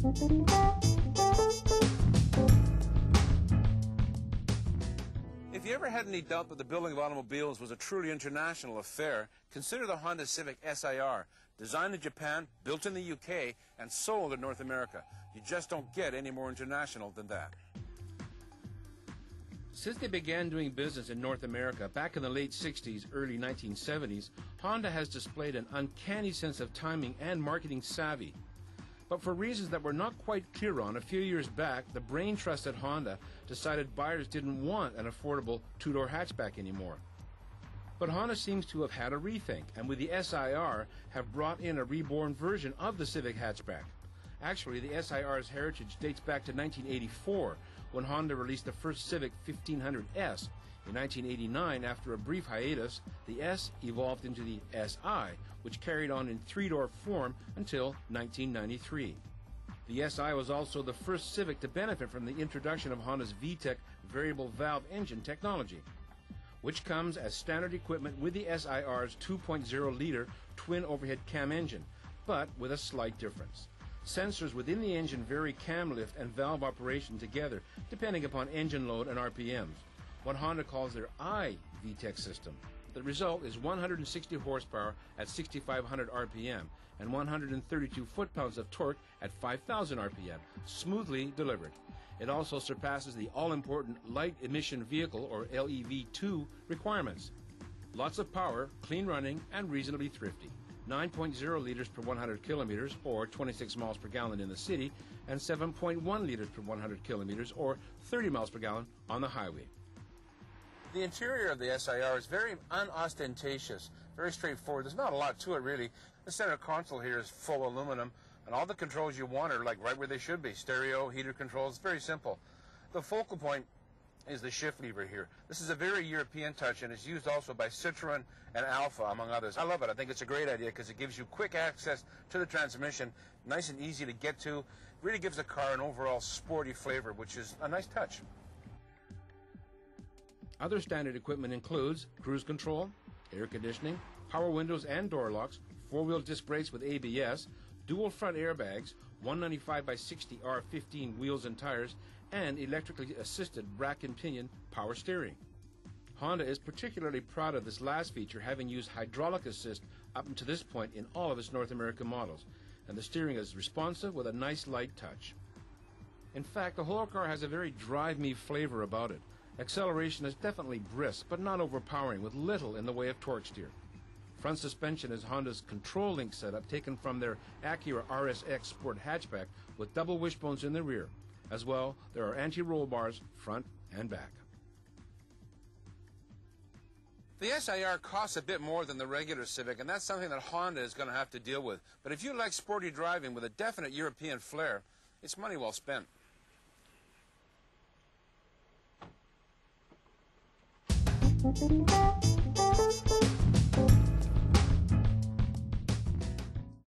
If you ever had any doubt that the building of automobiles was a truly international affair, consider the Honda Civic SiR, designed in Japan, built in the UK, and sold in North America. You just don't get any more international than that. Since they began doing business in North America back in the late 60s, early 1970s, Honda has displayed an uncanny sense of timing and marketing savvy. But for reasons that we're not quite clear on, a few years back, the brain trust at Honda decided buyers didn't want an affordable two-door hatchback anymore. But Honda seems to have had a rethink, and with the SiR have brought in a reborn version of the Civic hatchback. Actually, the SiR's heritage dates back to 1984, when Honda released the first Civic 1500S. In 1989, after a brief hiatus, the S evolved into the SI, which carried on in three-door form until 1993. The SI was also the first Civic to benefit from the introduction of Honda's VTEC variable valve engine technology, which comes as standard equipment with the SiR's 2.0-liter twin overhead cam engine, but with a slight difference. Sensors within the engine vary cam lift and valve operation together, depending upon engine load and RPMs, what Honda calls their I-VTEC system. The result is 160 horsepower at 6,500 RPM and 132 foot-pounds of torque at 5,000 RPM, smoothly delivered. It also surpasses the all-important light emission vehicle, or LEV2, requirements. Lots of power, clean running, and reasonably thrifty. 9.0 liters per 100 kilometers, or 26 miles per gallon in the city, and 7.1 liters per 100 kilometers, or 30 miles per gallon on the highway. The interior of the SiR is very unostentatious, very straightforward. There's not a lot to it, really. The center console here is full aluminum, and all the controls you want are like right where they should be. Stereo, heater controls, very simple. The focal point is the shift lever here. This is a very European touch, and it's used also by Citroen and Alfa, among others. I love it. I think it's a great idea because it gives you quick access to the transmission, nice and easy to get to. Really gives the car an overall sporty flavor, which is a nice touch. Other standard equipment includes cruise control, air conditioning, power windows and door locks, four-wheel disc brakes with ABS, dual front airbags, 195/60 R15 wheels and tires, and electrically assisted rack and pinion power steering. Honda is particularly proud of this last feature, having used hydraulic assist up until this point in all of its North American models, and the steering is responsive with a nice light touch. In fact, the whole car has a very drive-me flavor about it. Acceleration is definitely brisk, but not overpowering, with little in the way of torque steer. Front suspension is Honda's control link setup taken from their Acura RSX Sport hatchback with double wishbones in the rear. As well, there are anti-roll bars front and back. The SiR costs a bit more than the regular Civic, and that's something that Honda is going to have to deal with. But if you like sporty driving with a definite European flair, it's money well spent. Thank you.